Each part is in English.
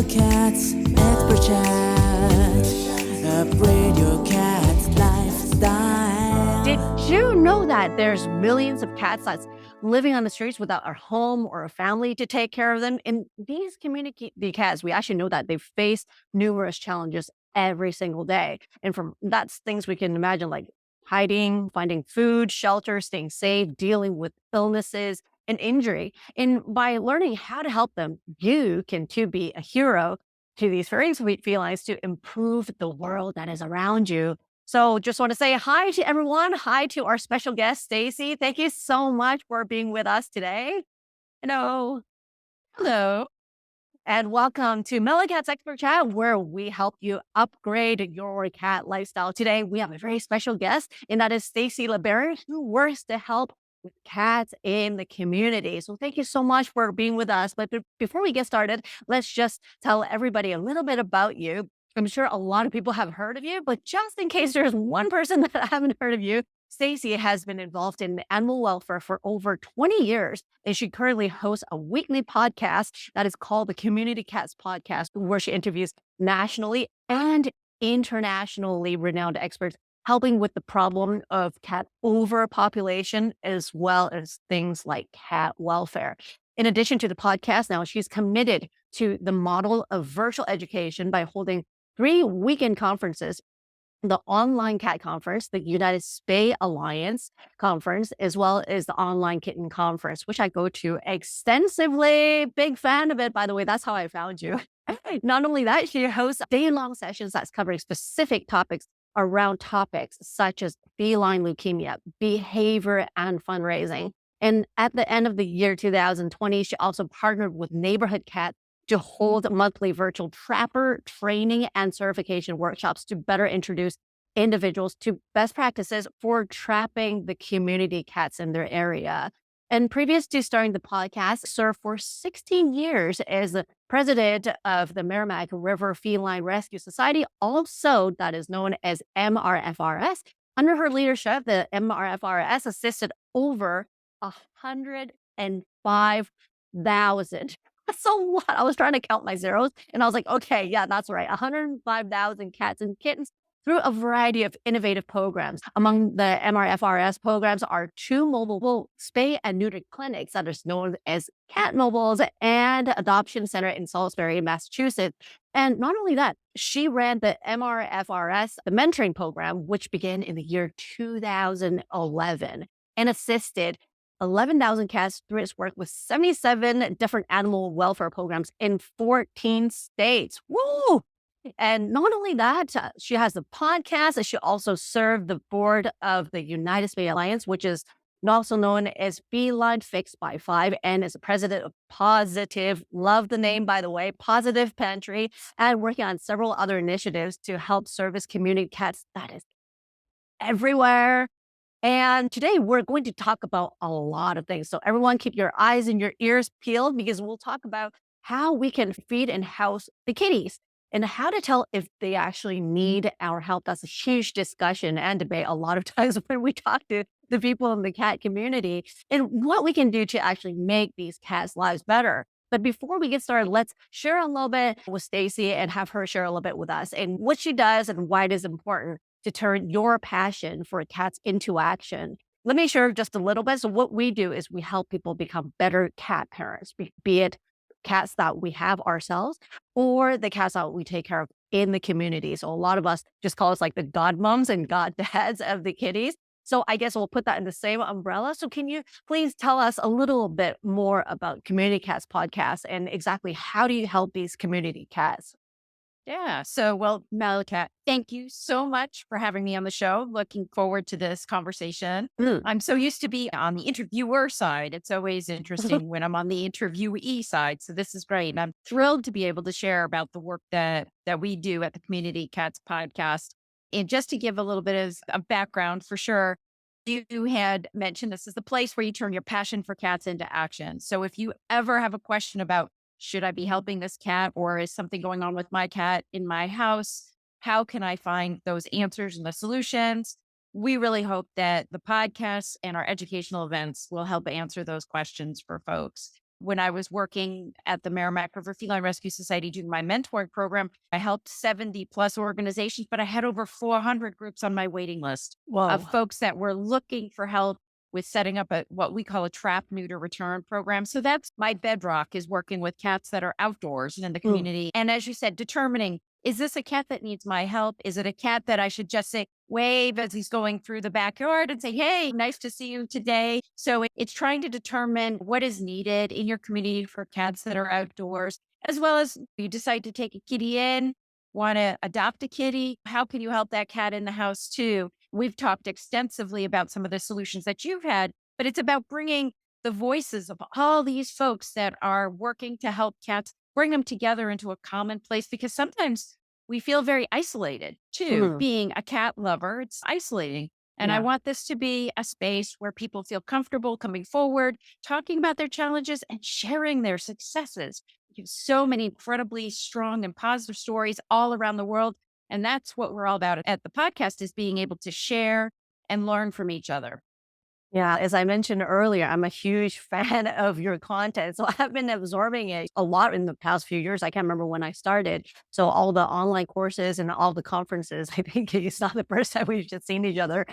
MeloCat's expert chat. Upgrade your cat's lifestyle. Did you know that there's millions of cats that's living on the streets without a home or a family to take care of them? And these community cats, we actually know that they face numerous challenges every single day. And from that's things we can imagine, like hiding, finding food, shelter, staying safe, dealing with illnesses and injury. And by learning how to help them, you can too be a hero to these very sweet felines to improve the world that is around you. So just want to say hi to everyone. Hi to our special guest, Stacy. Thank you so much for being with us today. Hello. Hello. And welcome to MeloCat's Expert Chat, where we help you upgrade your cat lifestyle. Today, we have a very special guest, and that is Stacy LeBaron, who works to help with cats in the community. So thank you so much for being with us. But before we get started, let's just tell everybody a little bit about you. I'm sure a lot of people have heard of you, but just in case there's one person that haven't heard of you, Stacy has been involved in animal welfare for over 20 years, and she currently hosts a weekly podcast that is called the Community Cats Podcast, where she interviews nationally and internationally renowned experts helping with the problem of cat overpopulation, as well as things like cat welfare. In addition to the podcast, now she's committed to the model of virtual education by holding 3 weekend conferences: the Online Cat Conference, the United Spay Alliance Conference, as well as the Online Kitten Conference, which I go to extensively. Big fan of it, by the way. That's how I found you. Not only that, she hosts day-long sessions that's covering specific topics around topics such as feline leukemia, behavior, and fundraising. And at the end of the year 2020, she also partnered with Neighbourhood Cats to hold monthly virtual trapper training and certification workshops to better introduce individuals to best practices for trapping the community cats in their area. And previous to starting the podcast, served for 16 years as the president of the Merrimack River Feline Rescue Society, also that is known as MRFRS. Under her leadership, the MRFRS assisted over 105,000. That's a lot. I was trying to count my zeros and I was like, okay, yeah, that's right. 105,000 cats and kittens through a variety of innovative programs. Among the MRFRS programs are 2 mobile spay and neuter clinics that are known as Cat Mobiles and Adoption Center in Salisbury, Massachusetts. And not only that, she ran the MRFRS, the mentoring program, which began in the year 2011 and assisted 11,000 cats through its work with 77 different animal welfare programs in 14 states. Woo! And not only that, she has a podcast, and she also served the board of the United Spay Alliance, which is also known as Feline Fix by 5, and is the president of Positive, love the name, by the way, Positive Pantry, and working on several other initiatives to help service community cats that is everywhere. And today we're going to talk about a lot of things. So everyone keep your eyes and your ears peeled, because we'll talk about how we can feed and house the kitties and how to tell if they actually need our help. That's a huge discussion and debate a lot of times when we talk to the people in the cat community, and what we can do to actually make these cats' lives better. But before we get started, let's share a little bit with Stacy and have her share a little bit with us and what she does and why it is important to turn your passion for cats into action. Let me share just a little bit. So what we do is we help people become better cat parents, be it cats that we have ourselves or the cats that we take care of in the community. So a lot of us just call us like the godmoms and goddads of the kitties. So I guess we'll put that in the same umbrella. So can you please tell us a little bit more about Community Cats Podcast and exactly how do you help these community cats? Yeah. Well, MeloCat, thank you so much for having me on the show. Looking forward to this conversation. I'm so used to be on the interviewer side. It's always interesting when I'm on the interviewee side. So this is great. And I'm thrilled to be able to share about the work that we do at the Community Cats Podcast. And just to give a little bit of a background for sure, you had mentioned this is the place where you turn your passion for cats into action. So if you ever have a question about, should I be helping this cat, or is something going on with my cat in my house? How can I find those answers and the solutions? We really hope that the podcasts and our educational events will help answer those questions for folks. When I was working at the Merrimack River Feline Rescue Society doing my mentoring program, I helped 70 plus organizations, but I had over 400 groups on my waiting list of Whoa. folks that were looking for help with setting up what we call a trap-neuter-return program. So that's my bedrock, is working with cats that are outdoors and in the community. And as you said, determining, is this a cat that needs my help? Is it a cat that I should just say, wave as he's going through the backyard and say, hey, nice to see you today. So it's trying to determine what is needed in your community for cats that are outdoors, as well as you decide to take a kitty in, want to adopt a kitty. How can you help that cat in the house too? We've talked extensively about some of the solutions that you've had, but it's about bringing the voices of all these folks that are working to help cats, bring them together into a common place, because sometimes we feel very isolated too. Being a cat lover, it's isolating. And I Yeah. want this to be a space where people feel comfortable coming forward, talking about their challenges and sharing their successes. You have so many incredibly strong and positive stories all around the world. And that's what we're all about at the podcast, is being able to share and learn from each other. Yeah, as I mentioned earlier, I'm a huge fan of your content. So I've been absorbing it a lot in the past few years. I can't remember when I started. So all the online courses and all the conferences, I think it's not the first time we've just seen each other.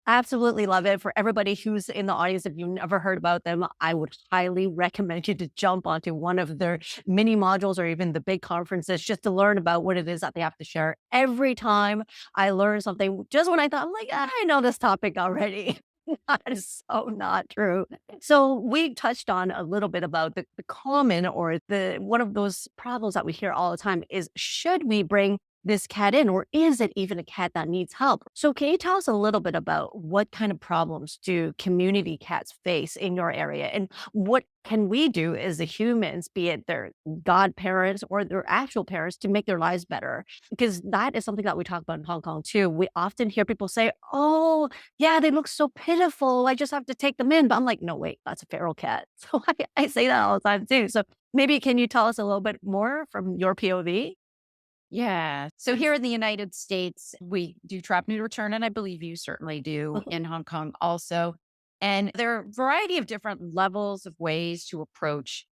Absolutely love it. For everybody who's in the audience, if you've never heard about them, I would highly recommend you to jump onto one of their mini modules or even the big conferences just to learn about what it is that they have to share. Every time I learn something, just when I thought, I'm like, "Ah, I know this topic already." That is so not true. So we touched on a little bit about the common, or the one of those problems that we hear all the time is, should we bring this cat in, or is it even a cat that needs help? So can you tell us a little bit about what kind of problems do community cats face in your area, and what can we do as the humans, be it their godparents or their actual parents, to make their lives better? Because that is something that we talk about in Hong Kong too. We often hear people say, oh, yeah, they look so pitiful, I just have to take them in. But I'm like, no, wait, that's a feral cat. So I say that all the time too. So maybe can you tell us a little bit more from your POV? Yeah. So here in the United States, we do trap-neuter-return, and I believe you certainly do in Hong Kong also. And there are a variety of different levels of ways to approach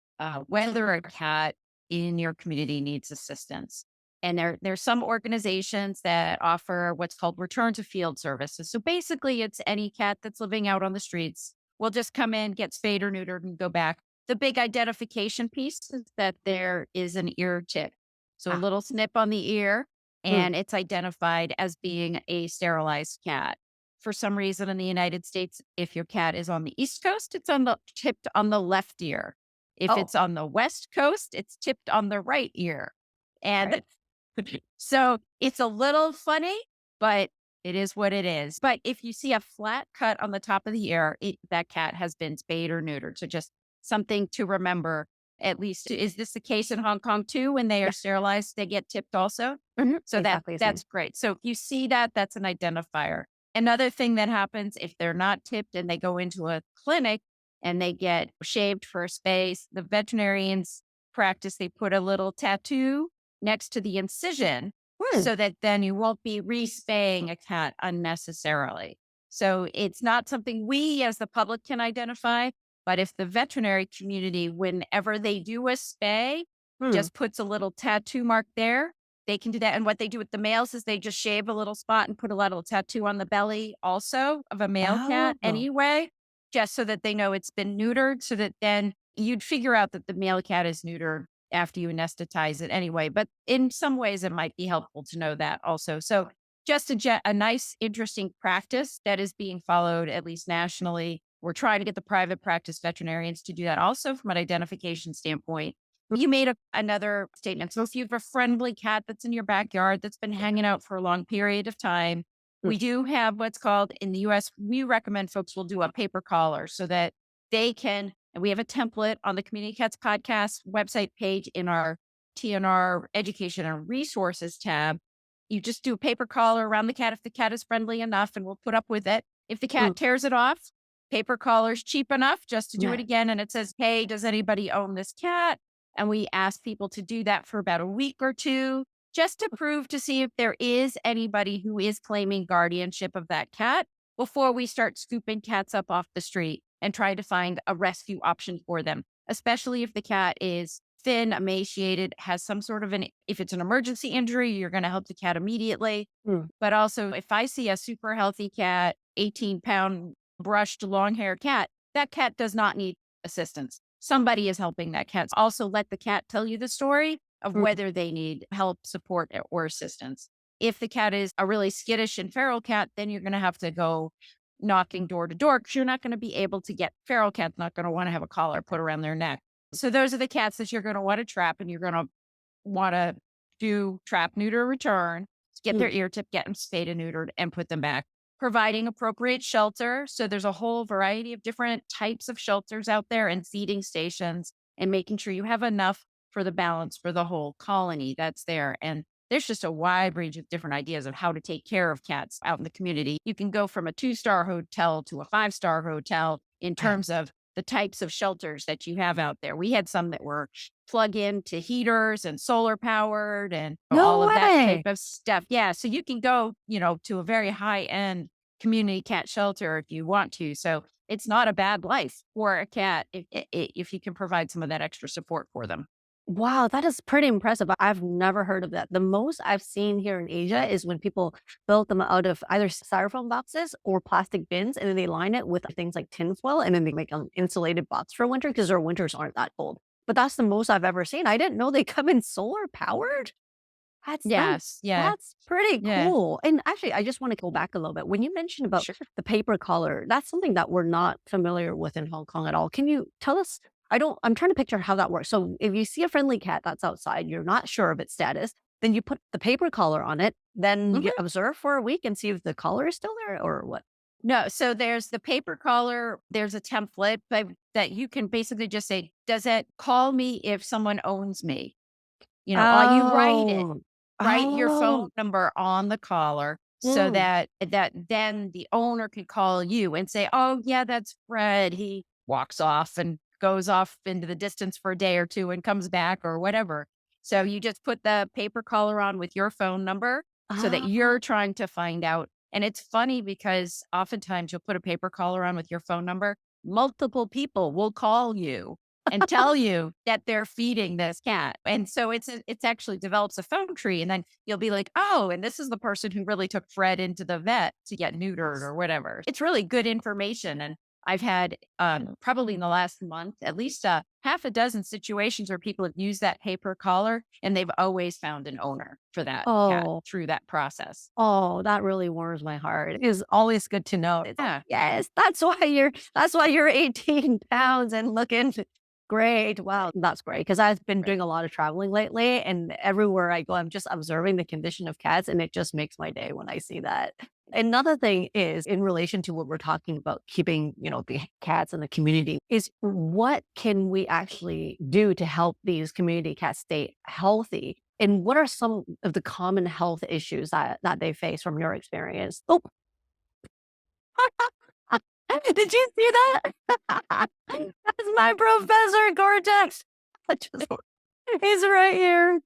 whether a cat in your community needs assistance. And there's some organizations that offer what's called return to field services. So basically, it's any cat that's living out on the streets will just come in, get spayed or neutered, and go back. The big identification piece is that there is an ear tick. So a Ah, little snip on the ear, mm. and it's identified as being a sterilized cat. For some reason in the United States, if your cat is on the East Coast, it's tipped on the left ear. If Oh, it's on the West Coast, it's tipped on the right ear. And right. so it's a little funny, but it is what it is. But if you see a flat cut on the top of the ear, that cat has been spayed or neutered. So just something to remember. At least, is this the case in Hong Kong too? When they are Yeah. sterilized, they get tipped also. So Exactly the same. that's great. So if you see that, that's an identifier. Another thing that happens if they're not tipped and they go into a clinic and they get shaved for a space, the veterinarians practice, they put a little tattoo next to the incision Hmm. so that then you won't be respaying a cat unnecessarily. So it's not something we as the public can identify, but if the veterinary community, whenever they do a spay, Hmm. just puts a little tattoo mark there, they can do that. And what they do with the males is they just shave a little spot and put a little tattoo on the belly also of a male cat Oh, anyway, just so that they know it's been neutered, so that then you'd figure out that the male cat is neutered after you anesthetize it anyway. But in some ways, it might be helpful to know that also. So just a nice, interesting practice that is being followed, at least nationally. We're trying to get the private practice veterinarians to do that also from an identification standpoint. You made another statement. So if you have a friendly cat that's in your backyard that's been hanging out for a long period of time, mm. we do have what's called in the US, we recommend folks will do a paper collar so that they can, and we have a template on the Community Cats podcast website page in our TNR education and resources tab. You just do a paper collar around the cat if the cat is friendly enough, and we'll put up with it. If the Mm. cat tears it off, paper collar's cheap enough just to do it Yeah. again. And it says, hey, does anybody own this cat? And we ask people to do that for about a week or two, just to prove to see if there is anybody who is claiming guardianship of that cat before we start scooping cats up off the street and try to find a rescue option for them. especially if the cat is thin, emaciated, has some sort of if it's an emergency injury, you're going to help the cat immediately. Mm. But also, if I see a super healthy cat, 18-pound brushed long hair cat, that cat does not need assistance. Somebody is helping that cat. Also, let the cat tell you the story of Mm. whether they need help, support, or assistance. If the cat is a really skittish and feral cat, then you're going to have to go knocking door to door because you're not going to be able to get feral cats, not going to want to have a collar put around their neck. So those are the cats that you're going to want to trap, and you're going to want to do trap, neuter, return, get their ear tip, get them spayed and neutered, and put them back. Providing appropriate shelter. So there's a whole variety of different types of shelters out there and feeding stations, and making sure you have enough for the balance for the whole colony that's there. And there's just a wide range of different ideas of how to take care of cats out in the community. You can go from a 2-star hotel to a 5-star hotel in terms of the types of shelters that you have out there. We had some that were plug in to heaters and solar powered and all of that type of stuff. Yeah. So you can go, to a very high end community cat shelter if you want to. So it's not a bad life for a cat if you can provide some of that extra support for them. Wow, that is pretty impressive. I've never heard of that. The most I've seen here in Asia is when people build them out of either styrofoam boxes or plastic bins, and then they line it with things like tinfoil, and then they make an insulated box for winter because their winters aren't that cold. But that's the most I've ever seen. I didn't know they come in solar powered. Yes. Yeah. That's pretty Yeah. cool. And actually, I just want to go back a little bit. When you mentioned about Sure. the paper collar, that's something that we're not familiar with in Hong Kong at all. Can you tell us? I'm trying to picture how that works. So if you see a friendly cat that's outside, you're not sure of its status, then you put the paper collar on it, then you observe for a week and see if the collar is still there or what. No, so there's the paper collar. There's a template that you can basically just say, does it call me if someone owns me? You write it, Oh, write your phone oh, number on the collar so mm. that then the owner can call you and say, oh yeah, that's Fred. He walks off and goes off into the distance for a day or two and comes back or whatever. So you just put the paper collar on with your phone number so that Ah. you're trying to find out. And it's funny because oftentimes you'll put a paper collar on with your phone number. Multiple people will call you and tell you that they're feeding this cat. And so it's actually develops a phone tree. And then you'll be like, oh, and this is the person who really took Fred into the vet to get neutered or whatever. It's really good information. And I've had probably in the last month, at least half a dozen situations where people have used that paper collar and they've always found an owner for that cat Oh, through that process. oh, that really warms my heart. It is always good to know. It's like, Yeah. yes, that's why you're 18 pounds and looking great. Wow, that's great. Because I've been Right. doing a lot of traveling lately, and everywhere I go, I'm just observing the condition of cats, and it just makes my day when I see that. Another thing is in relation to what we're talking about, keeping, the cats in the community, is what can we actually do to help these community cats stay healthy? And what are some of the common health issues that they face from your experience? Oh, did you see that? That's my Professor Cortex. He's right here.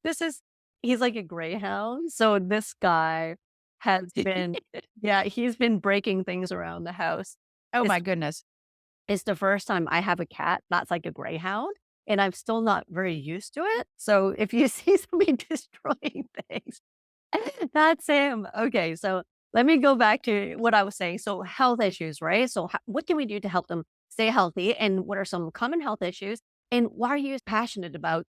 He's like a greyhound. So this guy has been, yeah, he's been breaking things around the house. Oh It's, my goodness. it's the first time I have a cat that's like a greyhound, and I'm still not very used to it. So if you see somebody destroying things, that's him. Okay, so let me go back to what I was saying. So health issues, right? So what can we do to help them stay healthy? And what are some common health issues? And why are you passionate about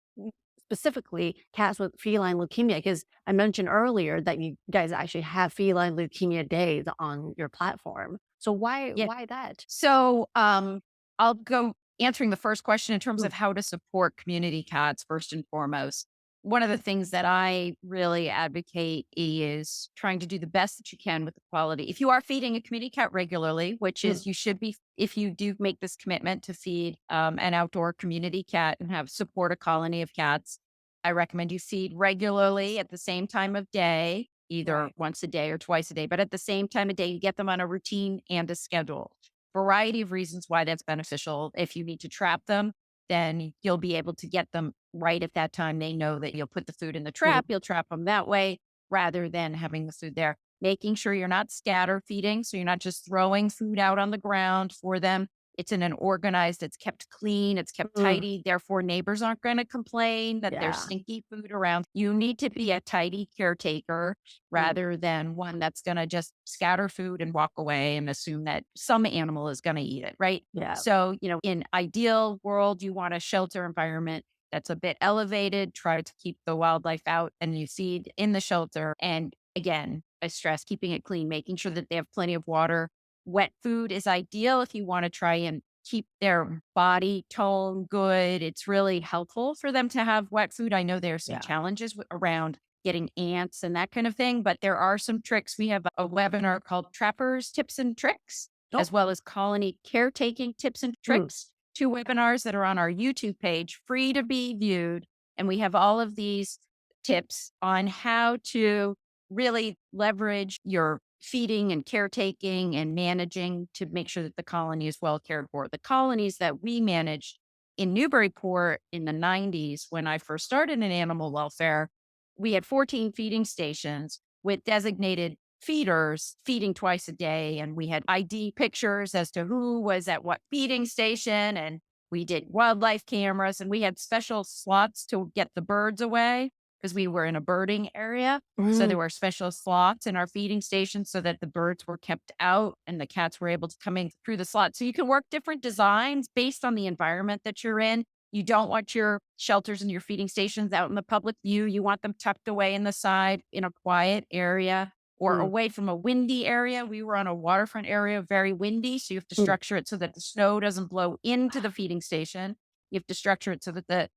specifically cats with feline leukemia? Because I mentioned earlier that you guys actually have feline leukemia days on your platform. So why Yeah. why that? So, I'll go answering the first question in terms Mm, of how to support community cats first and foremost. One of the things that I really advocate is trying to do the best that you can with the quality. If you are feeding a community cat regularly, which mm, is you should be, if you do make this commitment to feed an outdoor community cat and have support a colony of cats, I recommend you feed regularly at the same time of day, either right. once a day or twice a day, but at the same time of day, you get them on a routine and a schedule. Variety of reasons why that's beneficial. If you need to trap them, then you'll be able to get them right at that time. They know that you'll put the food in the Mm, trap, you'll trap them that way rather than having the food there. Making sure you're not scatter feeding. So you're not just throwing food out on the ground for them. it's in an organized, it's kept clean, it's kept tidy. Therefore, neighbors aren't going to complain that there's Yeah. stinky food around. You need to be a tidy caretaker rather than one that's going to just scatter food and walk away and assume that some animal is going to eat it, right? Yeah. So, in ideal world, you want a shelter environment that's a bit elevated, try to keep the wildlife out and you feed in the shelter. And again, I stress keeping it clean, making sure that they have plenty of water. Wet food is ideal if you want to try and keep their body tone good. It's really helpful for them to have wet food. I know there are some Yeah. challenges around getting ants and that kind of thing, but there are some tricks. We have a webinar called Trappers Tips and Tricks, as well as Colony Caretaking Tips and Tricks. 2 webinars that are on our YouTube page, free to be viewed. And we have all of these tips on how to really leverage your feeding and caretaking and managing to make sure that the colony is well cared for. The colonies that we managed in Newburyport in the 90s, when I first started in animal welfare, we had 14 feeding stations with designated feeders feeding twice a day. And we had ID pictures as to who was at what feeding station. And we did wildlife cameras and we had special slots to get the birds away because we were in a birding area. So there were special slots in our feeding station so that the birds were kept out and the cats were able to come in through the slot. So you can work different designs based on the environment that you're in. You don't want your shelters and your feeding stations out in the public view. You want them tucked away in the side in a quiet area or away from a windy area. We were on a waterfront area, very windy. So you have to structure it so that the snow doesn't blow into the feeding station. You have to structure it so that the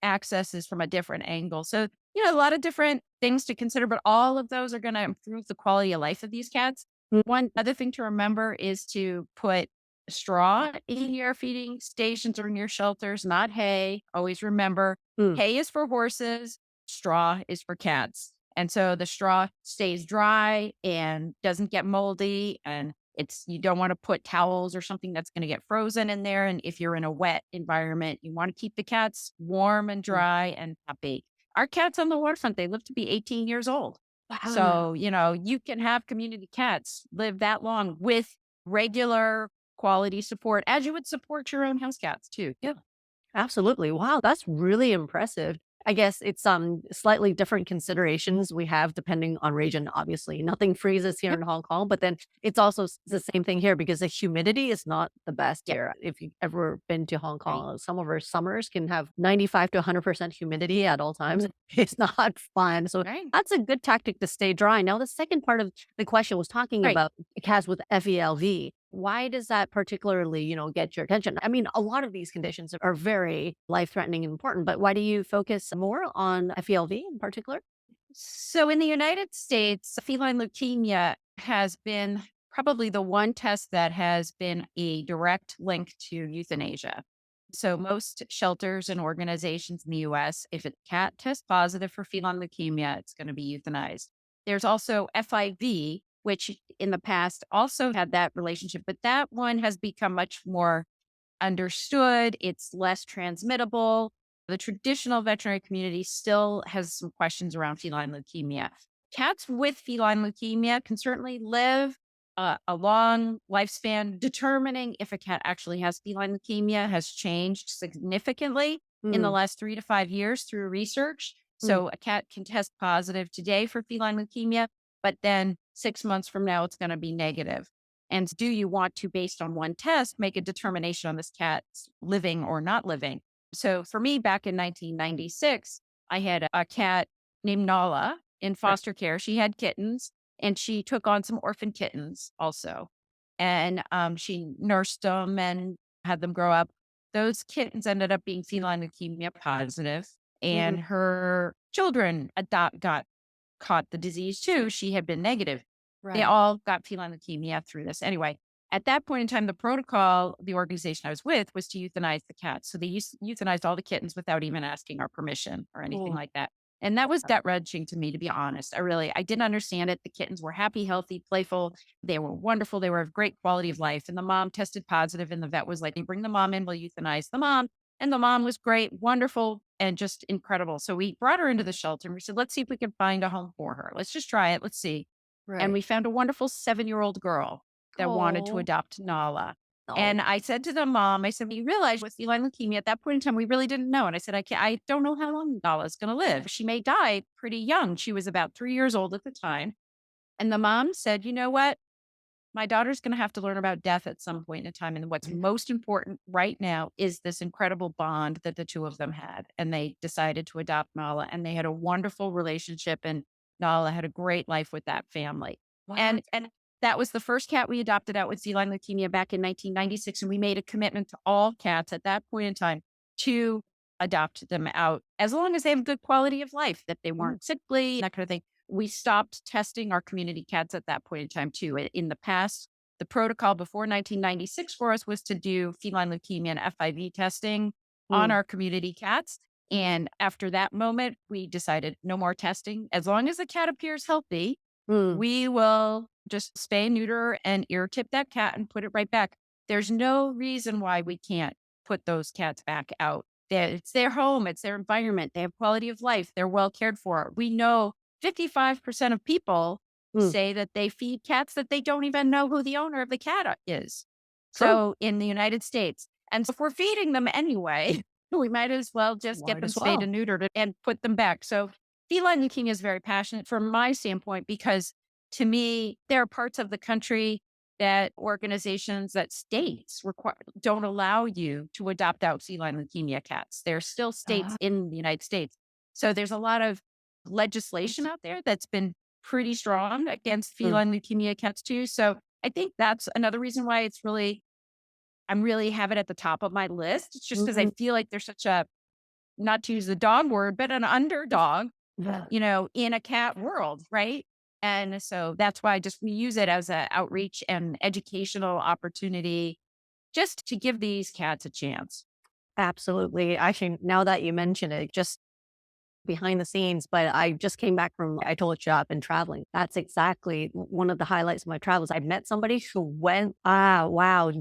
access is from a different angle. So, a lot of different things to consider, but all of those are going to improve the quality of life of these cats. One other thing to remember is to put straw in your feeding stations or in your shelters, not hay. Always remember hay is for horses, straw is for cats. And so the straw stays dry and doesn't get moldy. And you don't want to put towels or something that's going to get frozen in there. And if you're in a wet environment, you want to keep the cats warm and dry and happy. Our cats on the waterfront, they live to be 18 years old. Wow. So, you can have community cats live that long with regular quality support as you would support your own house cats too. Yeah. Absolutely. Wow, that's really impressive. I guess it's slightly different considerations we have depending on region. Obviously, nothing freezes here in Hong Kong, but then it's also the same thing here because the humidity is not the best here. If you've ever been to Hong Kong, some of our summers can have 95 to 100% humidity at all times. It's not fun. So that's a good tactic to stay dry. Now, the second part of the question was talking about cats with FELV. Why does that particularly, get your attention? I mean, a lot of these conditions are very life-threatening and important, but why do you focus more on FELV in particular? So in the United States, feline leukemia has been probably the one test that has been a direct link to euthanasia. So most shelters and organizations in the US, if a cat tests positive for feline leukemia, it's going to be euthanized. There's also FIV, which in the past also had that relationship, but that one has become much more understood. It's less transmittable. The traditional veterinary community still has some questions around feline leukemia. Cats with feline leukemia can certainly live a long lifespan. Determining if a cat actually has feline leukemia has changed significantly in the last 3 to 5 years through research. So a cat can test positive today for feline leukemia, but then 6 months from now, it's going to be negative. And do you want to, based on one test, make a determination on this cat's living or not living? So for me, back in 1996, I had a cat named Nala in foster care. She had kittens and she took on some orphan kittens also. And she nursed them and had them grow up. Those kittens ended up being feline leukemia positive, and her children caught the disease too. She had been negative. They all got feline leukemia through this. Anyway, at that point in time, the protocol, the organization I was with, was to euthanize the cats. So they euthanized all the kittens without even asking our permission or anything like that. And that was gut-wrenching to me, to be honest. I didn't understand it. The kittens were happy, healthy, playful. They were wonderful. They were of great quality of life. And the mom tested positive, and the vet was like, "You bring the mom in, we'll euthanize the mom." And the mom was great, wonderful, and just incredible. So we brought her into the shelter and we said, let's see if we can find a home for her. Let's just try it. Let's see. And we found a wonderful 7-year-old girl that wanted to adopt Nala. And I said to the mom, I said, "You realize with feline leukemia at that point in time, we really didn't know." And I said, I don't know how long Nala's going to live. She may die pretty young. She was about 3 years old at the time. And the mom said, "You know what? My daughter's going to have to learn about death at some point in time. And what's most important right now is this incredible bond that the two of them had." And they decided to adopt Nala, and they had a wonderful relationship. And Nala had a great life with that family. And that was the first cat we adopted out with feline leukemia back in 1996. And we made a commitment to all cats at that point in time to adopt them out as long as they have good quality of life, that they weren't sickly, that kind of thing. We stopped testing our community cats at that point in time too. In the past, the protocol before 1996 for us was to do feline leukemia and FIV testing on our community cats. And after that moment, we decided no more testing. As long as the cat appears healthy, we will just spay, neuter, and ear tip that cat and put it right back. There's no reason why we can't put those cats back out. It's their home, it's their environment. They have quality of life. They're well cared for. We know 55% of people say that they feed cats that they don't even know who the owner of the cat is. So in the United States. And so if we're feeding them anyway, we might as well just get them spayed and neutered and put them back. So feline leukemia is very passionate from my standpoint, because to me, there are parts of the country that organizations, that states don't allow you to adopt out feline leukemia cats. There are still states in the United States. So there's a lot of legislation out there that's been pretty strong against feline leukemia cats too. So I think that's another reason why I'm really have it at the top of my list. It's just because I feel like there's such a, not to use the dog word, but an underdog, in a cat world, right? And so that's why we use it as an outreach and educational opportunity just to give these cats a chance. Absolutely. Actually, now that you mention it, just behind the scenes, but I just came back from, I told you I've been traveling. That's exactly one of the highlights of my travels. I met somebody who went,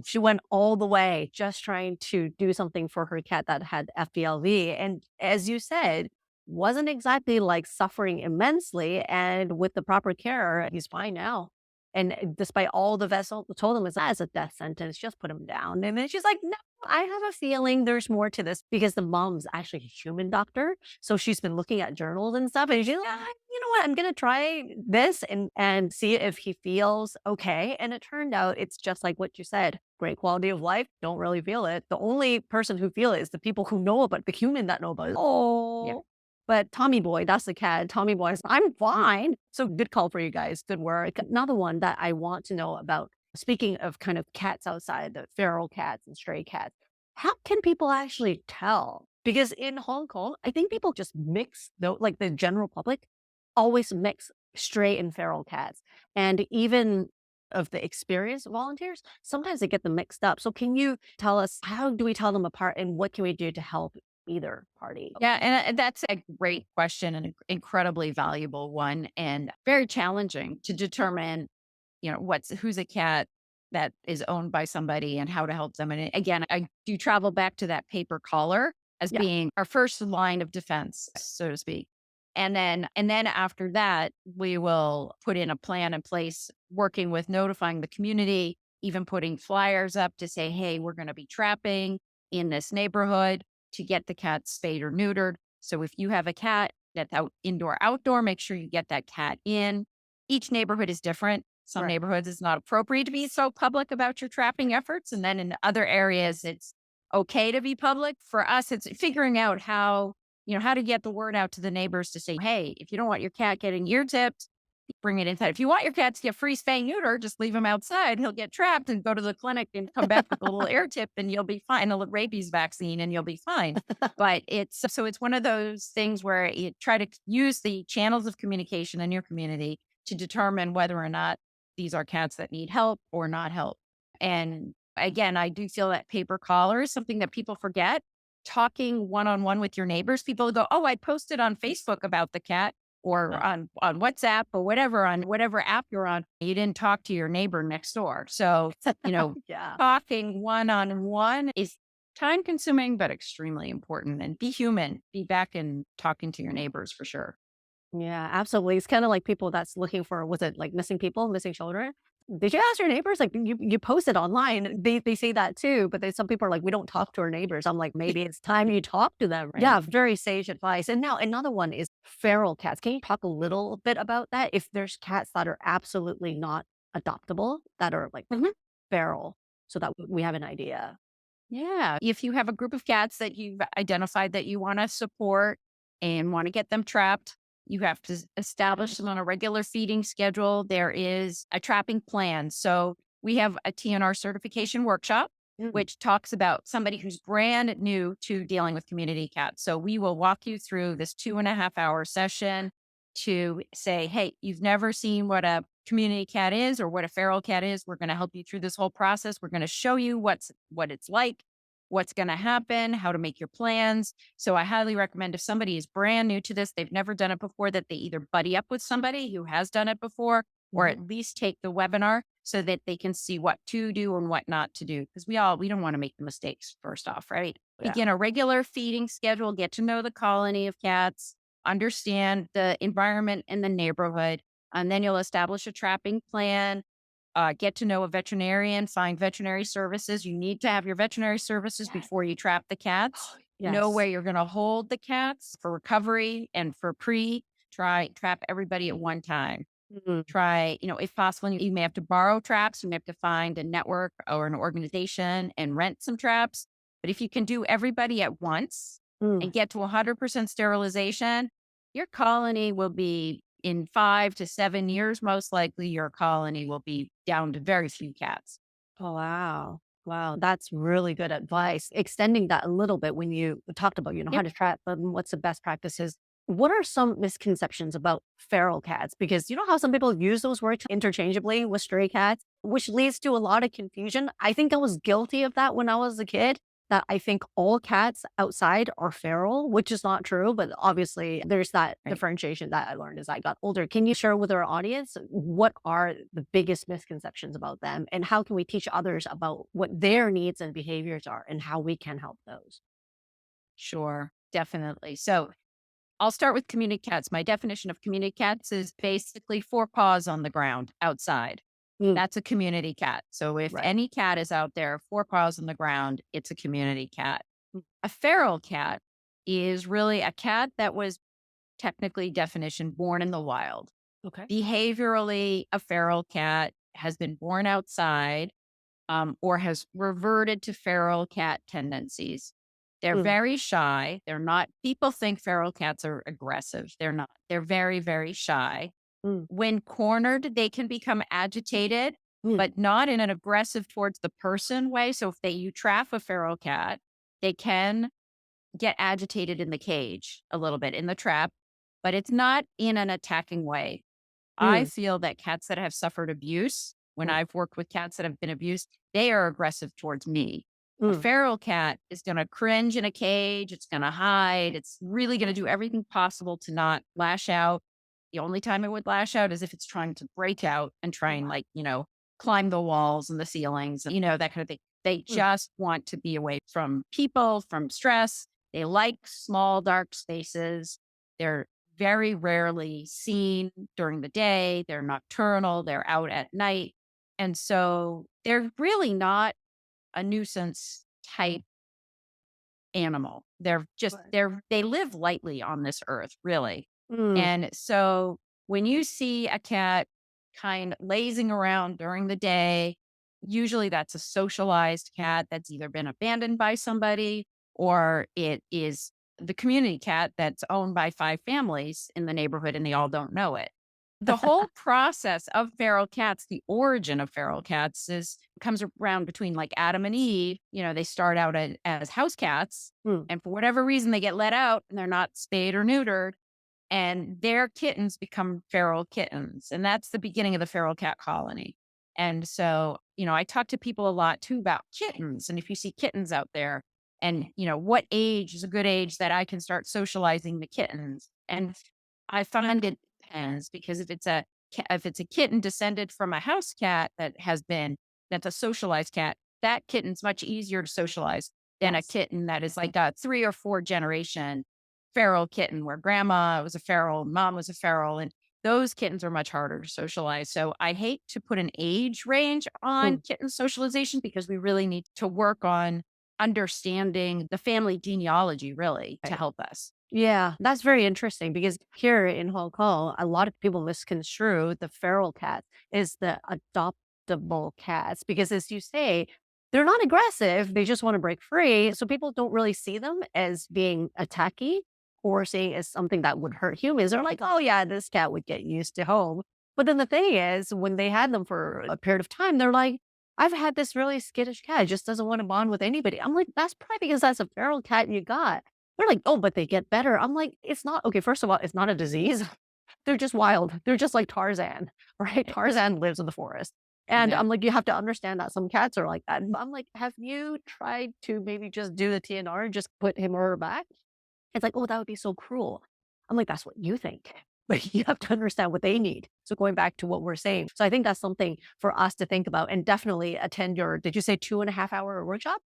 she went all the way just trying to do something for her cat that had FBLV. And as you said, wasn't exactly like suffering immensely. And with the proper care, he's fine now. And despite all the vessel told him it's a death sentence, just put him down. And then she's like, no, I have a feeling there's more to this, because the mom's actually a human doctor. So she's been looking at journals and stuff. And she's like, you know what, I'm going to try this and see if he feels okay. And it turned out it's just like what you said. Great quality of life. Don't really feel it. The only person who feel it is the people who know about the human that know about it. Oh, yeah. But Tommy Boy, that's the cat. Tommy Boy is, I'm fine. So good call for you guys. Good work. Another one that I want to know about, speaking of kind of cats outside, the feral cats and stray cats, how can people actually tell? Because in Hong Kong, I think people just mix, like the general public always mix stray and feral cats. And even of the experienced volunteers, sometimes they get them mixed up. So can you tell us, how do we tell them apart, and what can we do to help either party? Yeah, and that's a great question, and an incredibly valuable one, and very challenging to determine, who's a cat that is owned by somebody and how to help them. And again, I do travel back to that paper collar as being our first line of defense, so to speak. And then after that, we will put in a plan in place, working with notifying the community, even putting flyers up to say, hey, we're going to be trapping in this neighborhood to get the cat spayed or neutered. So if you have a cat that's indoor, outdoor, make sure you get that cat in. Each neighborhood is different. Some neighborhoods it's not appropriate to be so public about your trapping efforts. And then in other areas, it's okay to be public. For us, it's figuring out how to get the word out to the neighbors to say, hey, if you don't want your cat getting ear tipped, bring it inside. If you want your cat to get free spay neuter, just leave him outside. He'll get trapped and go to the clinic and come back with a little air tip, and you'll be fine. A rabies vaccine, and you'll be fine. But it's one of those things where you try to use the channels of communication in your community to determine whether or not these are cats that need help or not help. And again, I do feel that paper collar is something that people forget. Talking one-on-one with your neighbors, people go, oh, I posted on Facebook about the cat, or on WhatsApp, or on whatever app you're on. You didn't talk to your neighbor next door. So, talking one-on-one is time consuming, but extremely important. And be human, be back and talking to your neighbors for sure. Yeah, absolutely. It's kind of like people that's looking for, was it like missing people, missing children? Did you ask your neighbors? Like you posted online. They say that too, but some people are like, we don't talk to our neighbors. I'm like, maybe it's time you talk to them. Right. Yeah, very sage advice. And now another one is feral cats. Can you talk a little bit about that? If there's cats that are absolutely not adoptable, that are like feral, so that we have an idea. Yeah. If you have a group of cats that you've identified that you want to support and want to get them trapped, you have to establish them on a regular feeding schedule. There is a trapping plan. So we have a TNR certification workshop, which talks about somebody who's brand new to dealing with community cats. So we will walk you through this 2.5 hour session to say, hey, you've never seen what a community cat is or what a feral cat is. We're going to help you through this whole process. We're going to show you what it's like, what's going to happen, how to make your plans. So I highly recommend if somebody is brand new to this, they've never done it before, that they either buddy up with somebody who has done it before or at least take the webinar so that they can see what to do and what not to do. Because we don't want to make the mistakes first off, right? Yeah. Begin a regular feeding schedule, get to know the colony of cats, understand the environment in the neighborhood, and then you'll establish a trapping plan, get to know a veterinarian, find veterinary services. You need to have your veterinary services before you trap the cats. Know where you're going to hold the cats for recovery and for trap everybody at one time. Try, if possible, you may have to borrow traps. You may have to find a network or an organization and rent some traps. But if you can do everybody at once and get to 100% sterilization, your colony will be in 5 to 7 years, most likely your colony will be down to very few cats. Oh, wow. Wow. That's really good advice. Extending that a little bit when you talked about, how to trap them, what's the best practices. What are some misconceptions about feral cats? Because you know how some people use those words interchangeably with stray cats, which leads to a lot of confusion. I think I was guilty of that when I was a kid, that I think all cats outside are feral, which is not true. But obviously, there's that differentiation that I learned as I got older. Can you share with our audience what are the biggest misconceptions about them, and how can we teach others about what their needs and behaviors are and how we can help those? Sure, definitely. So I'll start with community cats. My definition of community cats is basically 4 paws on the ground outside. That's a community cat. So if any cat is out there, 4 paws on the ground, it's a community cat. A feral cat is really a cat that was technically definition born in the wild. Okay. Behaviorally, a feral cat has been born outside or has reverted to feral cat tendencies. They're very shy. They're not, people think feral cats are aggressive. They're not. They're very, very shy. When cornered, they can become agitated, but not in an aggressive towards the person way. So if you trap a feral cat, they can get agitated in the cage a little bit in the trap, but it's not in an attacking way. I feel that cats that have suffered abuse, when I've worked with cats that have been abused, they are aggressive towards me. A feral cat is going to cringe in a cage. It's going to hide. It's really going to do everything possible to not lash out. The only time it would lash out is if it's trying to break out and try and climb the walls and the ceilings, and, that kind of thing. They just want to be away from people, from stress. They like small, dark spaces. They're very rarely seen during the day. They're nocturnal. They're out at night. And so they're really not a nuisance type animal. They're just, they live lightly on this earth, really. And so when you see a cat kind of lazing around during the day, usually that's a socialized cat that's either been abandoned by somebody or it is the community cat that's owned by 5 families in the neighborhood and they all don't know it. The whole process of feral cats, the origin of feral cats comes around between like Adam and Eve. They start out as house cats and for whatever reason they get let out and they're not spayed or neutered and their kittens become feral kittens. And that's the beginning of the feral cat colony. And so, I talk to people a lot too about kittens. And if you see kittens out there and, what age is a good age that I can start socializing the kittens? And I find it depends because if it's a kitten descended from a house cat that's a socialized cat, that kitten's much easier to socialize than a kitten that is like a 3 or 4 generation feral kitten where grandma was a feral, mom was a feral, and those kittens are much harder to socialize. So I hate to put an age range on kitten socialization because we really need to work on understanding the family genealogy really to Right. help us. Yeah, that's very interesting because here in Hong Kong, a lot of people misconstrue the feral cat is the adoptable cats because, as you say, they're not aggressive. They just want to break free. So people don't really see them as being attacky or seeing as something that would hurt humans. They're like, oh, yeah, this cat would get used to home. But then the thing is, when they had them for a period of time, they're like, I've had this really skittish cat. It just doesn't want to bond with anybody. I'm like, that's probably because that's a feral cat you got. They're like, "Oh, but they get better." I'm like, "It's not okay, first of all, it's not a disease. They're just wild. They're just like Tarzan, right? Tarzan lives in the forest." And Yeah. I'm like, "You have to understand that some cats are like that." But I'm like, "Have you tried to maybe just do the TNR and just put him or her back?" It's like, "Oh, that would be so cruel." I'm like, "That's what you think." But you have to understand what they need. So going back to what we're saying. So I think that's something for us to think about and definitely attend your, did you say 2.5 hour workshop?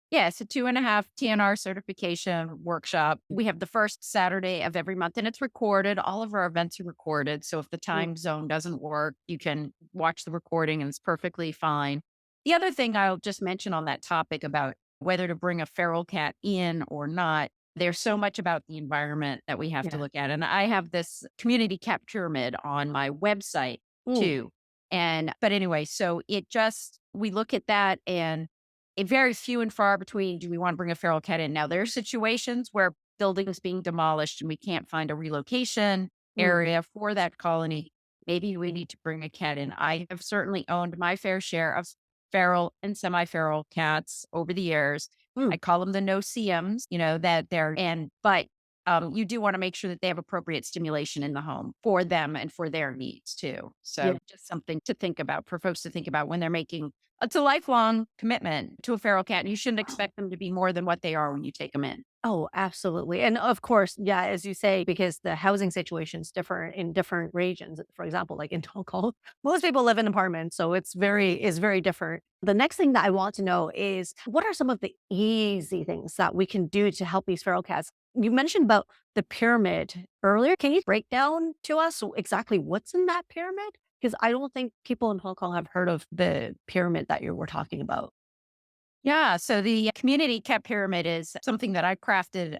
Yeah, it's a 2.5 TNR certification workshop. We have the first Saturday of every month and it's recorded. All of our events are recorded. So if the Mm, time zone doesn't work, you can watch the recording and it's perfectly fine. The other thing I'll just mention on that topic about whether to bring a feral cat in or not, there's so much about the environment that we have to yeah. look at. And I have this community cat pyramid on my website Mm, too. But anyway, so we look at that and it very few and far between do we want to bring a feral cat in. Now, there are situations where buildings being demolished and we can't find a relocation mm, area for that colony. Maybe we need to bring a cat in. I have certainly owned my fair share of feral and semi-feral cats over the years. mm. I call them the no-see-ums, that but you do want to make sure that they have appropriate stimulation in the home for them and for their needs too. Yeah. So just something to think about for folks to think about when they're making it's a lifelong commitment to a feral cat, and you shouldn't expect them to be more than what they are when you take them in. Oh, absolutely. And of course, yeah, as you say, because the housing situation is different in different regions. For example, like in Hong Kong, most people live in apartments, so it's very different. The next thing that I want to know is what are some of the easy things that we can do to help these feral cats? You mentioned about the pyramid earlier. Can you break down to us exactly what's in that pyramid? Because I don't think people in Hong Kong have heard of the pyramid that you were talking about. Yeah. So the community cat pyramid is something that I crafted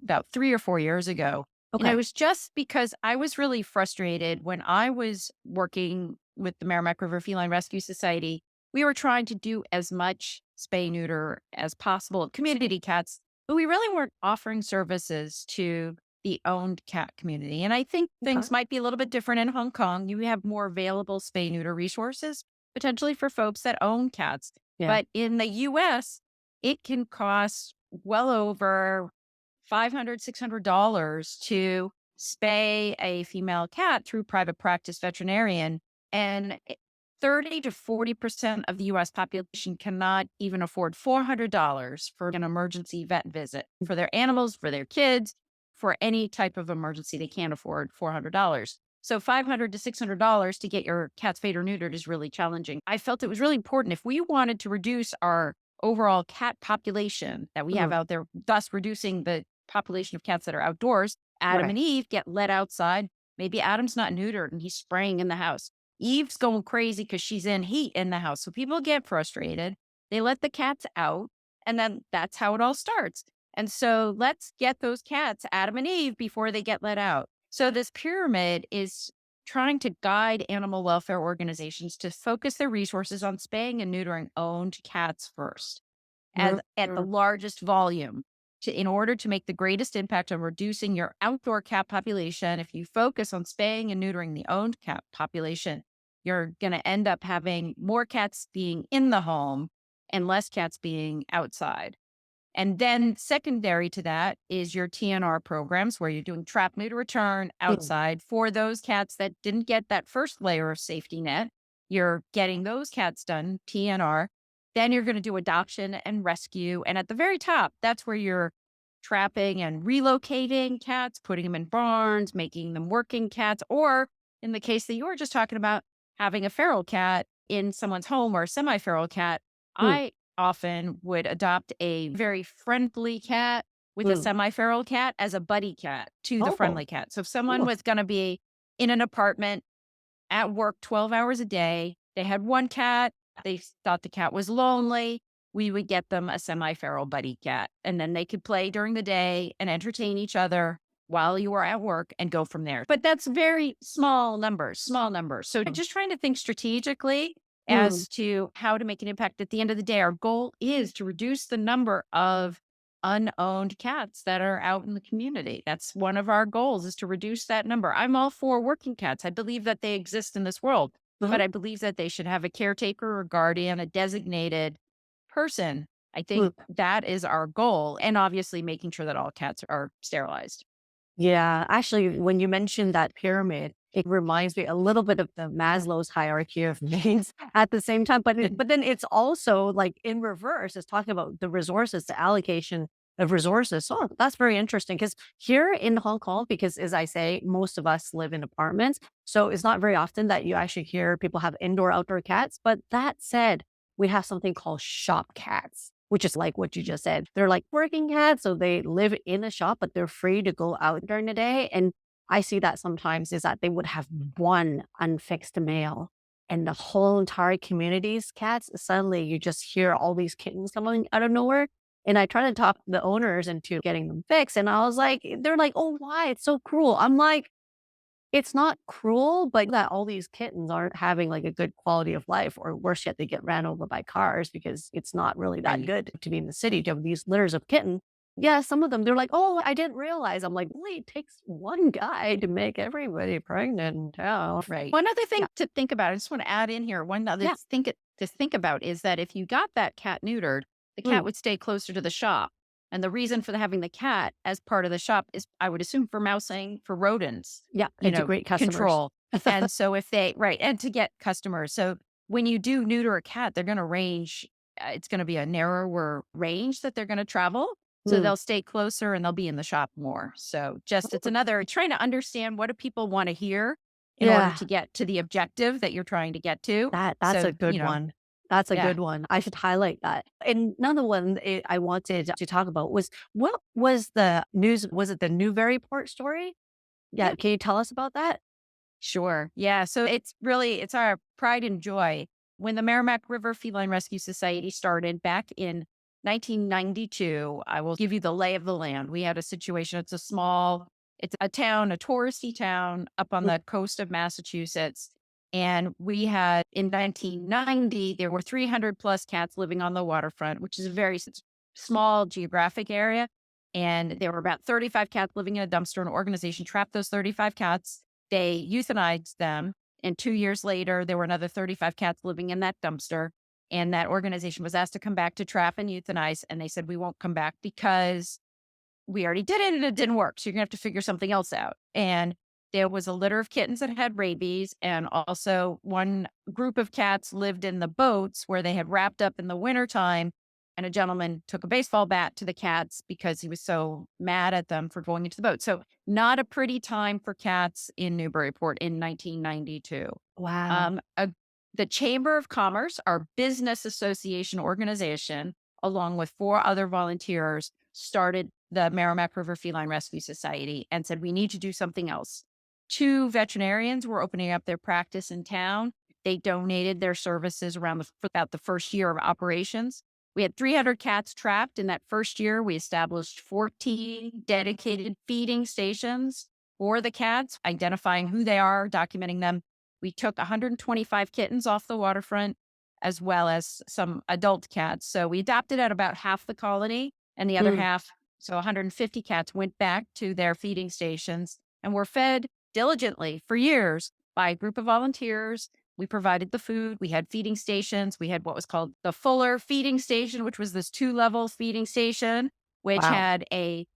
about 3 or 4 years ago. And it Okay. was just because I was really frustrated when I was working with the Merrimack River Feline Rescue Society. We were trying to do as much spay neuter as possible of community cats, but we really weren't offering services to the owned cat community. And I think Okay. things might be a little bit different in Hong Kong. You have more available spay neuter resources, potentially for folks that own cats. Yeah. But in the US, it can cost well over $500, $600 to spay a female cat through private practice veterinarian. And 30 to 40% of the US population cannot even afford $400 for an emergency vet visit for their animals, for their kids, for any type of emergency. They can't afford $400. So $500 to $600 to get your cat spayed or neutered is really challenging. I felt it was really important if we wanted to reduce our overall cat population that we have Mhm. out there, thus reducing the population of cats that are outdoors. Adam Right. and Eve get let outside. Maybe Adam's not neutered and he's spraying in the house. Eve's going crazy because she's in heat in the house. So people get frustrated. They let the cats out, and then that's how it all starts. And so let's get those cats, Adam and Eve, before they get let out. So this pyramid is trying to guide animal welfare organizations to focus their resources on spaying and neutering owned cats first as at the Mhm. largest volume in order to make the greatest impact on reducing your outdoor cat population. If you focus on spaying and neutering the owned cat population, you're going to end up having more cats being in the home and less cats being outside. And then secondary to that is your TNR programs where you're doing trap-neuter-return Mm. outside for those cats that didn't get that first layer of safety net. You're getting those cats done, TNR. Then you're going to do adoption and rescue. And at the very top, that's where you're trapping and relocating cats, putting them in barns, making them working cats, or in the case that you were just talking about, having a feral cat in someone's home or a semi-feral cat. Mm. I often would adopt a very friendly cat with a Mm. semi-feral cat as a buddy cat to the Oh, friendly cat. So if someone cool. was going to be in an apartment at work 12 hours a day. They had one cat. They thought the cat was lonely. We would get them a semi-feral buddy cat, and then they could play during the day and entertain each other while you were at work and go from there. But that's very small numbers, small numbers. So just trying to think strategically as to how to make an impact. At the end of the day, our goal is to reduce the number of unowned cats that are out in the community. That's one of our goals, is to reduce that number. I'm all for working cats. I believe that they exist in this world, but I believe that they should have a caretaker or guardian, a designated person. I think that is our goal. And obviously making sure that all cats are sterilized. Yeah, actually, when you mentioned that pyramid, it reminds me a little bit of the Maslow's hierarchy of needs at the same time. But then it's also like in reverse, it's talking about the resources, the allocation of resources. So that's very interesting because here in Hong Kong, because as I say, most of us live in apartments. So it's not very often that you actually hear people have indoor, outdoor cats. But that said, we have something called shop cats, which is like what you just said. They're like working cats, so they live in a shop, but they're free to go out during the day. And I see that sometimes is that they would have one unfixed male and the whole entire community's cats. Suddenly you just hear all these kittens coming out of nowhere. And I try to talk the owners into getting them fixed. And I was like, they're like, oh, why? It's so cruel. I'm like, it's not cruel, but that all these kittens aren't having like a good quality of life, or worse yet, they get ran over by cars because it's not really that good to be in the city to have these litters of kittens. Yeah, some of them, they're like, oh, I didn't realize. I'm like, really, it takes one guy to make everybody pregnant in town. Right. One other thing to think about, I just want to add in here, one other thing to think about is that if you got that cat neutered, the cat would stay closer to the shop. And the reason for having the cat as part of the shop is, I would assume, for mousing, for rodents. Yeah, it's a great customers. Control. And so if they, and to get customers. So when you do neuter a cat, they're going to range, it's going to be a narrower range that they're going to travel. So they'll stay closer and they'll be in the shop more. So just, it's another, trying to understand what do people want to hear in order to get to the objective that you're trying to get to. That's a good one. That's a good one. I should highlight that. And another one I wanted to talk about was, what was the news? Was it the Newburyport story? Yeah. Can you tell us about that? Sure. Yeah. So it's our pride and joy. When the Merrimack River Feline Rescue Society started back in 1992, I will give you the lay of the land. We had a situation. It's a town, a touristy town up on the coast of Massachusetts. And we had, in 1990, there were 300 plus cats living on the waterfront, which is a very small geographic area. And there were about 35 cats living in a dumpster. An organization trapped those 35 cats. They euthanized them. And 2 years later, there were another 35 cats living in that dumpster. And that organization was asked to come back to trap and euthanize. And they said, we won't come back because we already did it and it didn't work. So you're going to have to figure something else out. And there was a litter of kittens that had rabies. And also one group of cats lived in the boats where they had wrapped up in the wintertime. And a gentleman took a baseball bat to the cats because he was so mad at them for going into the boat. So not a pretty time for cats in Newburyport in 1992. Wow. The Chamber of Commerce, our business association organization, along with 4 other volunteers, started the Merrimack River Feline Rescue Society and said, we need to do something else. 2 veterinarians were opening up their practice in town. They donated their services for about the first year of operations. We had 300 cats trapped. In that first year, we established 14 dedicated feeding stations for the cats, identifying who they are, documenting them. We took 125 kittens off the waterfront, as well as some adult cats. So we adopted at about half the colony, and the other half, so 150 cats, went back to their feeding stations and were fed diligently for years by a group of volunteers. We provided the food. We had feeding stations. We had what was called the Fuller feeding station, which was this 2-level feeding station, which had a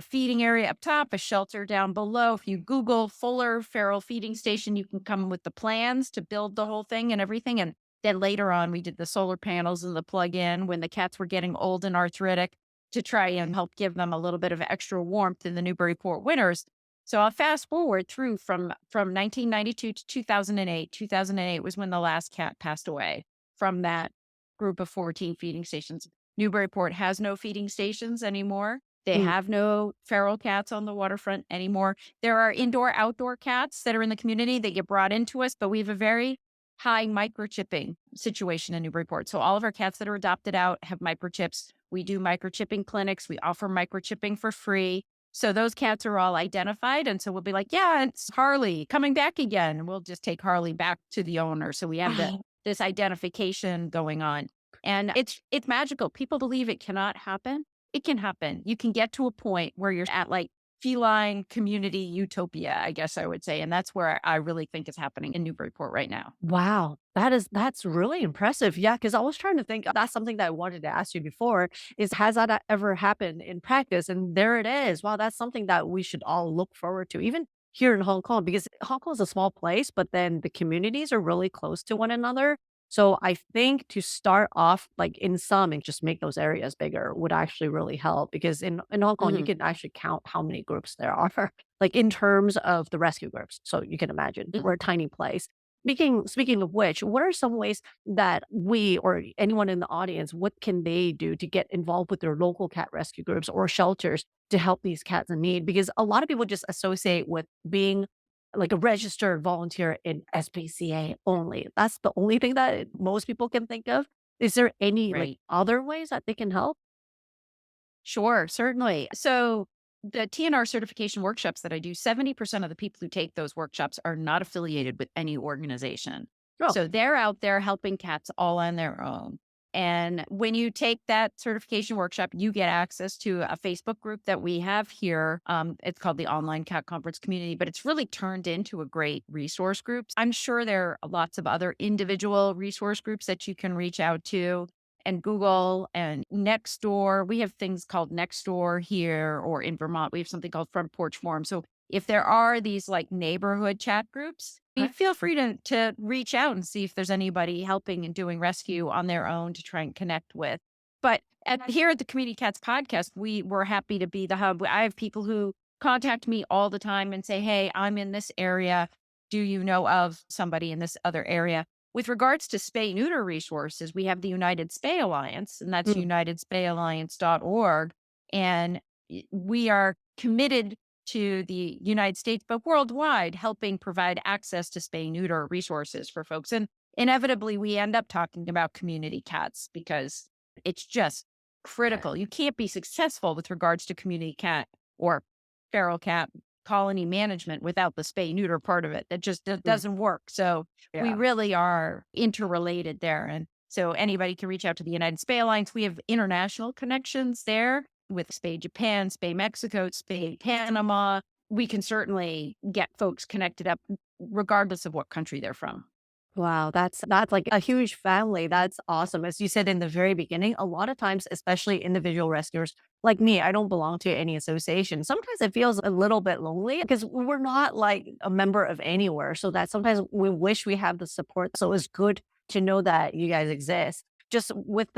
feeding area up top, a shelter down below. If you Google Fuller Feral Feeding Station, you can come with the plans to build the whole thing and everything. And then later on, we did the solar panels and the plug-in when the cats were getting old and arthritic to try and help give them a little bit of extra warmth in the Newburyport winters. So I'll fast forward through from 1992 to 2008. 2008 was when the last cat passed away from that group of 14 feeding stations. Newburyport has no feeding stations anymore. They Mm. have no feral cats on the waterfront anymore. There are indoor, outdoor cats that are in the community that get brought into us, but we have a very high microchipping situation in Newburyport. So all of our cats that are adopted out have microchips. We do microchipping clinics. We offer microchipping for free. So those cats are all identified. And so we'll be like, yeah, it's Harley coming back again. And we'll just take Harley back to the owner. So we have this identification going on. And it's magical. People believe it cannot happen. It can happen. You can get to a point where you're at like feline community utopia, I guess I would say. And that's where I really think is happening in Newburyport right now. Wow, that's really impressive. Yeah, because I was trying to think, that's something that I wanted to ask you before, is has that ever happened in practice? And there it is. Wow, that's something that we should all look forward to, even here in Hong Kong, because Hong Kong is a small place, but then the communities are really close to one another. So I think to start off like in some and just make those areas bigger would actually really help, because in Hong Kong you Mhm. can actually count how many groups there are, like in terms of the rescue groups. So you can imagine we're a tiny place. Speaking of which, what are some ways that we or anyone in the audience, what can they do to get involved with their local cat rescue groups or shelters to help these cats in need? Because a lot of people just associate with being like a registered volunteer in SPCA only. That's the only thing that most people can think of. Is there any like Right. other ways that they can help? Sure, certainly. So the TNR certification workshops that I do, 70% of the people who take those workshops are not affiliated with any organization. Oh, So they're out there helping cats all on their own. And when you take that certification workshop, you get access to a Facebook group that we have here. It's called the Online Cat Conference Community, but it's really turned into a great resource group. I'm sure there are lots of other individual resource groups that you can reach out to and Google and Nextdoor. We have things called Nextdoor here, or in Vermont, we have something called Front Porch Forum. So if there are these like neighborhood chat groups, you okay. feel free to reach out and see if there's anybody helping and doing rescue on their own to try and connect with. But here at the Community Cats podcast, we were happy to be the hub. I have people who contact me all the time and say, hey, I'm in this area. Do you know of somebody in this other area? With regards to spay neuter resources, we have the United Spay Alliance, and that's Mm, unitedspayalliance.org. And we are committed to the United States, but worldwide, helping provide access to spay neuter resources for folks. And inevitably, we end up talking about community cats because it's just critical. You can't be successful with regards to community cat or feral cat colony management without the spay neuter part of it. That mm, doesn't work. So we yeah. really are interrelated there. And so anybody can reach out to the United Spay Alliance. We have international connections there with Spay Japan, Spay Mexico, Spay Panama. We can certainly get folks connected up regardless of what country they're from. Wow, that's like a huge family. That's awesome. As you said in the very beginning, a lot of times, especially individual rescuers like me, I don't belong to any association. Sometimes it feels a little bit lonely because we're not like a member of anywhere. So that sometimes we wish we have the support. So it's good to know that you guys exist. Just with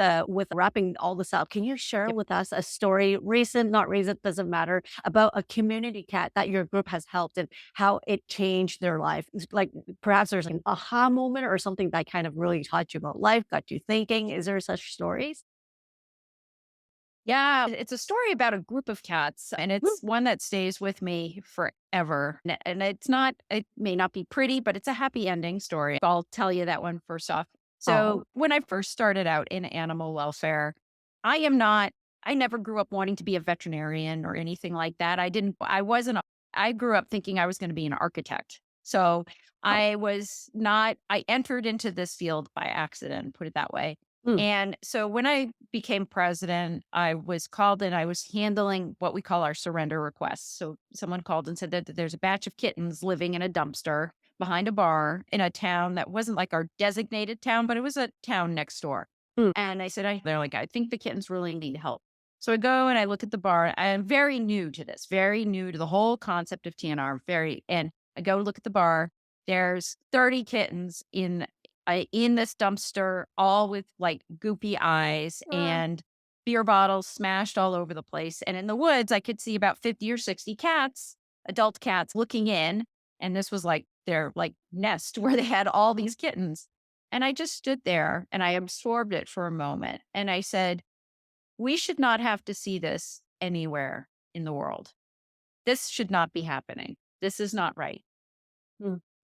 wrapping all this up, can you share Yep. with us a story, recent, not recent, doesn't matter, about a community cat that your group has helped and how it changed their life? Like perhaps there's an aha moment or something that kind of really taught you about life, got you thinking. Is there such stories? Yeah, it's a story about a group of cats, and Mm. it's one that stays with me forever. And it may not be pretty, but it's a happy ending story. I'll tell you that one first off. Oh, So, when I first started out in animal welfare, I never grew up wanting to be a veterinarian or anything like that. I wasn't, I grew up thinking I was going to be an architect. So, oh, I entered into this field by accident, put it that way. mm, And so when I became president, I was called and I was handling what we call our surrender requests. So someone called and said that there's a batch of kittens living in a dumpster behind a bar in a town that wasn't like our designated town, but it was a town next door. mm, And I said, they're like, I think the kittens really need help. So I go and I look at the bar. I am very new to this, very new to the whole concept of TNR. And I go look at the bar. There's 30 kittens in this dumpster, all with like goopy eyes uh, and beer bottles smashed all over the place. And in the woods, I could see about 50 or 60 cats, adult cats looking in. And this was like their like nest where they had all these kittens. And I just stood there and I absorbed it for a moment. And I said, we should not have to see this anywhere in the world. This should not be happening. This is not right.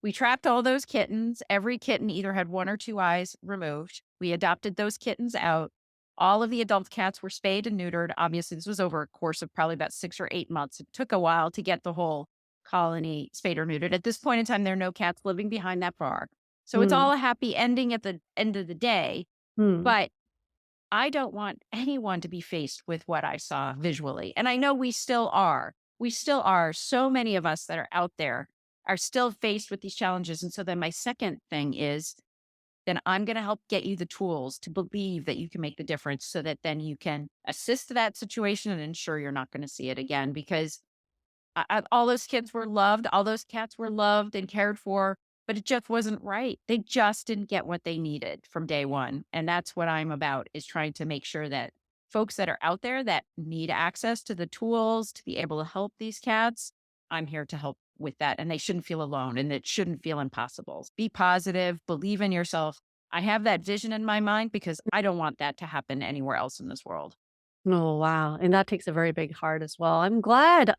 We trapped all those kittens. Every kitten either had 1 or 2 eyes removed. We adopted those kittens out. All of the adult cats were spayed and neutered. Obviously, this was over a course of probably about 6 or 8 months. It took a while to get the whole colony spayed or neutered. At this point in time, there are no cats living behind that bar. So it's all a happy ending at the end of the day. But I don't want anyone to be faced with what I saw visually. And I know we still are. We still are. So many of us that are out there are still faced with these challenges. And so then my second thing is, then I'm going to help get you the tools to believe that you can make the difference so that then you can assist that situation and ensure you're not going to see it again. Because all those kids were loved, all those cats were loved and cared for, but it just wasn't right. They just didn't get what they needed from day one. And that's what I'm about, is trying to make sure that folks that are out there that need access to the tools to be able to help these cats, I'm here to help with that. And they shouldn't feel alone, and it shouldn't feel impossible. Be positive, believe in yourself. I have that vision in my mind because I don't want that to happen anywhere else in this world. Oh, wow. And that takes a very big heart as well. I'm glad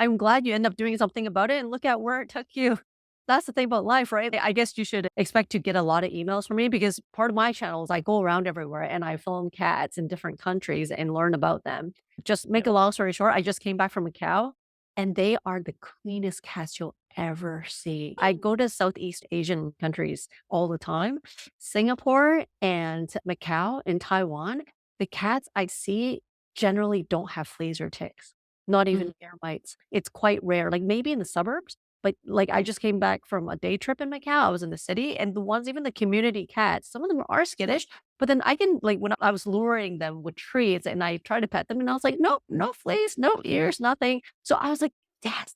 you end up doing something about it, and look at where it took you. That's the thing about life, right? I guess you should expect to get a lot of emails from me, because part of my channel is I go around everywhere and I film cats in different countries and learn about them. Just make a long story short, I just came back from Macau, and they are the cleanest cats you'll ever see. I go to Southeast Asian countries all the time, Singapore and Macau and Taiwan. The cats I see generally don't have fleas or ticks, not even ear mites. It's quite rare, like maybe in the suburbs. But like, I just came back from a day trip in Macau. I was in the city, and the ones, even the community cats, some of them are skittish, but then I can, like, when I was luring them with treats and I tried to pet them, and I was like, nope, no fleas, no ears, nothing. So I was like, yes.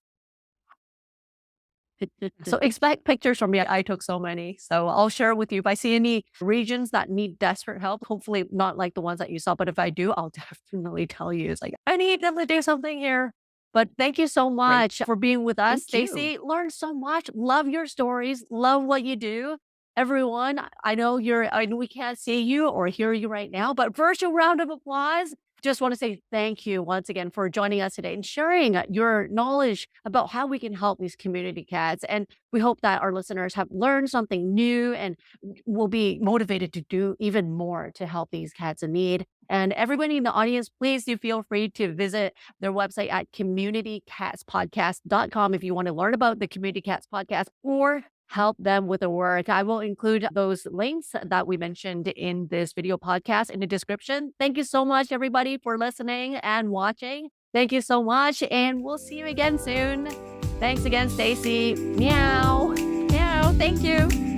So expect pictures from me. I took so many. So I'll share with you if I see any regions that need desperate help. Hopefully not like the ones that you saw, but if I do, I'll definitely tell you. It's like, I need them to do something here. But thank you so much for being with us, Stacy. Learned so much. Love your stories. Love what you do. Everyone, I know we can't see you or hear you right now, but virtual round of applause. Just want to say thank you once again for joining us today and sharing your knowledge about how we can help these community cats. And we hope that our listeners have learned something new and will be motivated to do even more to help these cats in need. And everybody in the audience, please do feel free to visit their website at communitycatspodcast.com if you want to learn about the Community Cats podcast or help them with the work. I will include those links that we mentioned in this video podcast in the description. Thank you so much, everybody, for listening and watching. Thank you so much, and we'll see you again soon. Thanks again, Stacy. Meow. Meow. Thank you.